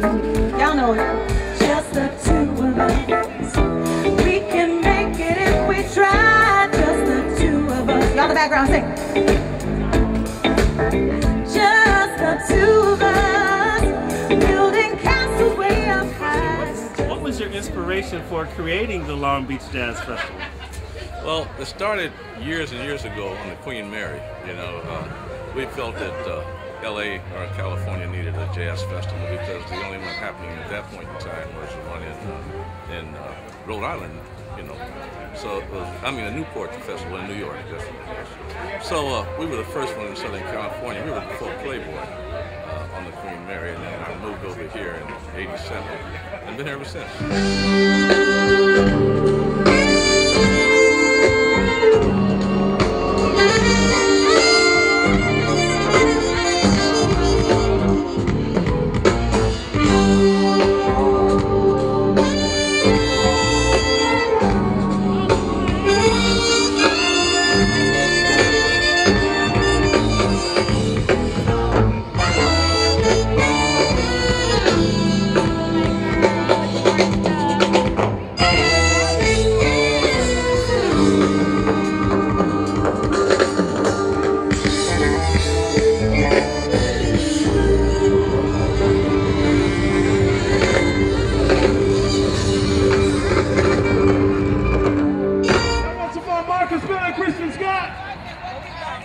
Y'all know it. Just the two of us. We can make it if we try. Just the two of us. Y'all the background sing. Just the two of us. Building castles way up high. What was your inspiration for creating the Long Beach Jazz Festival? Well, it started years and years ago on the Queen Mary. You know, we felt that LA or California needed a jazz festival because the only one happening at that point in time was the one in Rhode Island. You know, so it was, I mean, a Newport Festival in New York. So we were the first one in Southern California. We were before Playboy on the Queen Mary, and then I moved over here in '87 and been here ever since.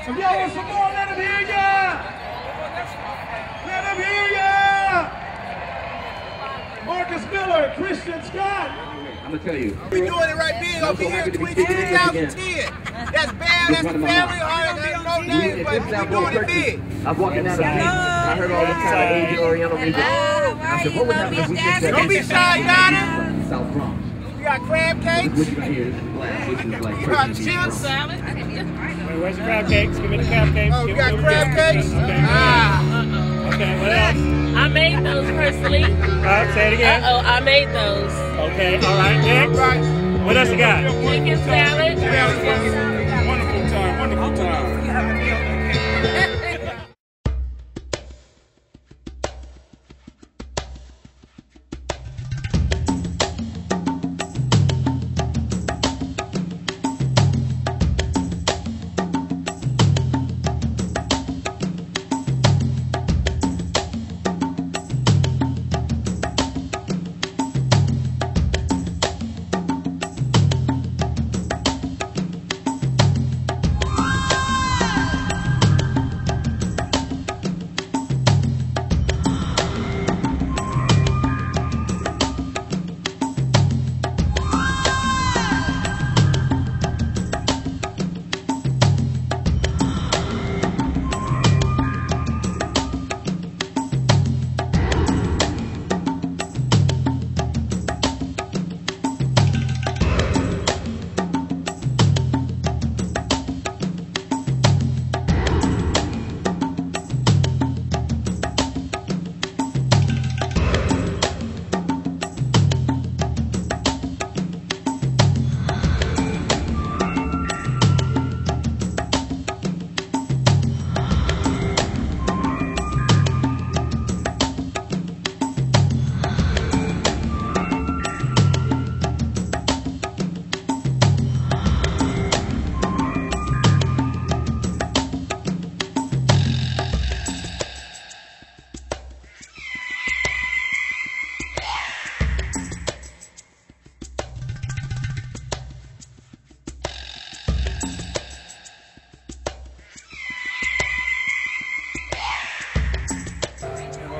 If y'all want some more, let them hear ya! Let them hear ya! Marcus Miller, Christian Scott. I'm gonna tell you. We doing it right big over here in 2010. That's bad, that's the family, there's no names, but we doing it big. I was walking down the street, I heard all this kind of 80s Oriental music. I said, what would happen if we just Don't be shy, Donna. South Bronx. We got crab cakes. What you can hear, this is glass. This is like We got chips. Salad. Where's the crab cakes? Give me the crab cakes. Oh, we got crab cakes? Okay. Okay, what else? I made those personally. Say it again. Uh-oh, I made those. Okay, all right, next. Right. What else you got? Chicken salad. Wonderful time, wonderful time.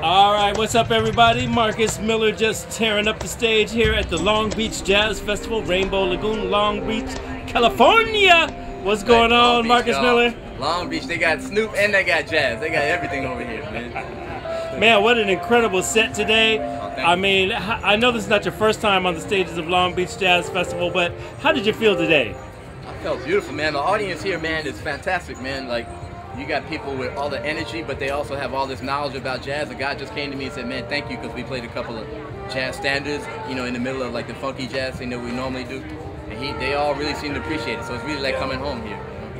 All right, what's up, everybody? Marcus Miller just tearing up the stage here at the Long Beach Jazz Festival, Rainbow Lagoon, Long Beach, California. What's going on, Marcus Miller? Long Beach, they got Snoop and they got jazz. They got everything over here, man. Man, what an incredible set today. I mean, I know this is not your first time on the stages of Long Beach Jazz Festival, but how did you feel today? I felt beautiful, man. The audience here, man, is fantastic, man. Like, you got people with all the energy, but they also have all this knowledge about jazz. A guy just came to me and said, man, thank you, because we played a couple of jazz standards, you know, in the middle of like the funky jazz thing that we normally do. And they all really seem to appreciate it. So it's really like coming home here.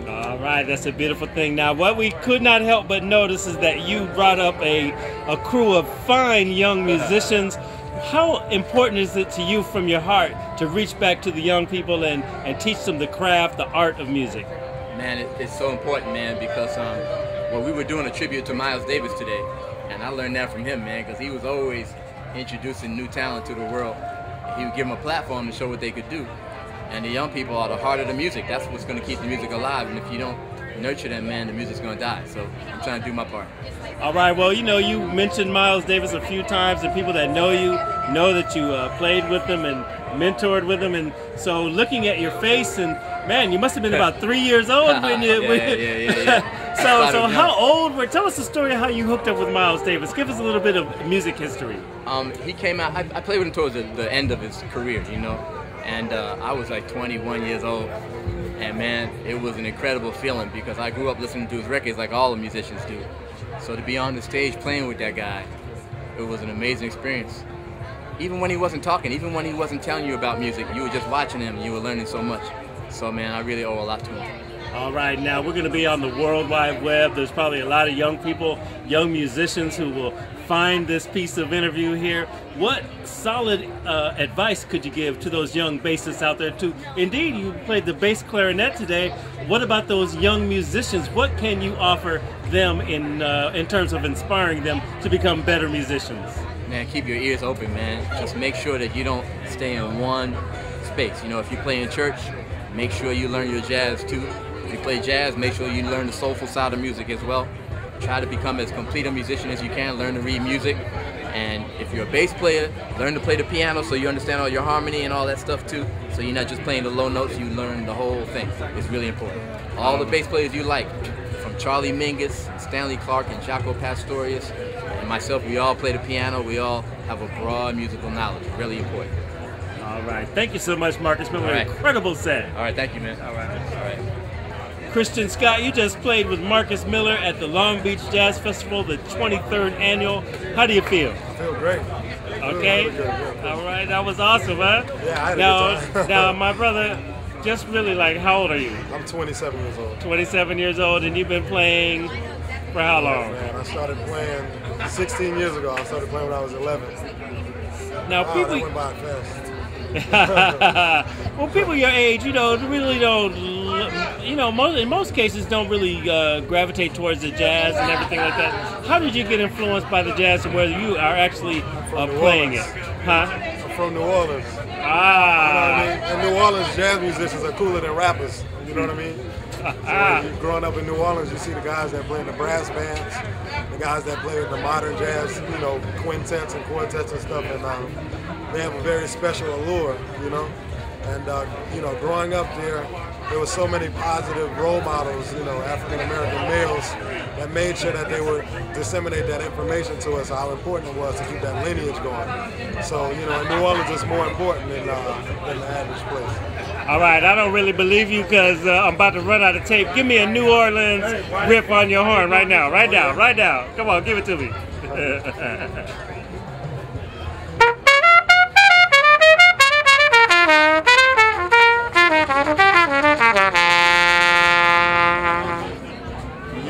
All right, that's a beautiful thing. Now, what we could not help but notice is that you brought up a crew of fine young musicians. How important is it to you from your heart to reach back to the young people and teach them the craft, the art of music? Man, it's so important, man, because well, we were doing a tribute to Miles Davis today, and I learned that from him, man, because he was always introducing new talent to the world. He would give them a platform to show what they could do. And the young people are the heart of the music. That's what's going to keep the music alive. And if you don't nurture them, man, the music's going to die. So I'm trying to do my part. All right. Well, you know, you mentioned Miles Davis a few times, and people that know you know that you played with him and mentored with him. And so looking at your face, and man, you must have been about 3 years old when you... Yeah. So how old were... Tell us the story of how you hooked up with Miles Davis. Give us a little bit of music history. He came out... I played with him towards the end of his career, you know. And I was like 21 years old, and man, it was an incredible feeling because I grew up listening to his records like all the musicians do. So to be on the stage playing with that guy, it was an amazing experience. Even when he wasn't talking, even when he wasn't telling you about music, you were just watching him and you were learning so much. So man, I really owe a lot to him. All right, now we're going to be on the World Wide Web. There's probably a lot of young people, young musicians who will find this piece of interview here. What solid advice could you give to those young bassists out there too? Indeed, you played the bass clarinet today. What about those young musicians? What can you offer them in terms of inspiring them to become better musicians? Man, keep your ears open, man. Just make sure that you don't stay in one space. You know, if you play in church, make sure you learn your jazz too. If you play jazz, make sure you learn the soulful side of music as well. Try to become as complete a musician as you can. Learn to read music. And if you're a bass player, learn to play the piano so you understand all your harmony and all that stuff too. So you're not just playing the low notes, you learn the whole thing. It's really important. All the bass players you like, from Charlie Mingus, Stanley Clarke, and Jaco Pastorius, and myself, we all play the piano. We all have a broad musical knowledge. Really important. All right. Thank you so much, Marcus Miller. All right. Incredible set. All right. Thank you, man. All right. Christian Scott, you just played with Marcus Miller at the Long Beach Jazz Festival, the 23rd annual. How do you feel? I feel great. Okay. Really good. All right. That was awesome, huh? Yeah, I had a good time. Now, my brother, just really like, how old are you? I'm 27 years old. 27 years old, and you've been playing for how long? Man, I started playing 16 years ago. I started playing when I was 11. Now, people... That went by fast. Well, people your age, you know, really don't, you know, in most cases don't really gravitate towards the jazz and everything like that. How did you get influenced by the jazz and whether you are actually playing it? Huh? I'm from New Orleans. Ah. You know what I mean? In New Orleans, jazz musicians are cooler than rappers. You know what I mean? So when you're growing up in New Orleans, you see the guys that play in the brass bands, the guys that play in the modern jazz, you know, quintets and quartets and stuff, and they have a very special allure, you know. And you know, growing up there were so many positive role models, you know, African American males that made sure that they would disseminate that information to us, how important it was to keep that lineage going. So, you know, in New Orleans, it's more important than the average place. All right, I don't really believe you because I'm about to run out of tape. Give me a New Orleans riff on your horn right now, right now. Come on, give it to me.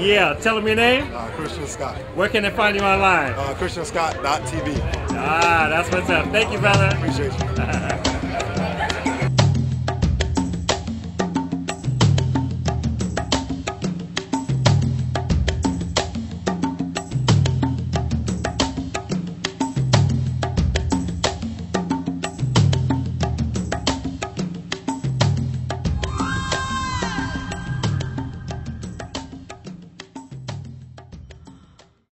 Yeah, tell them your name. Christian Scott. Where can they find you online? ChristianScott.tv. Ah, that's what's up. Thank you, brother. Appreciate you.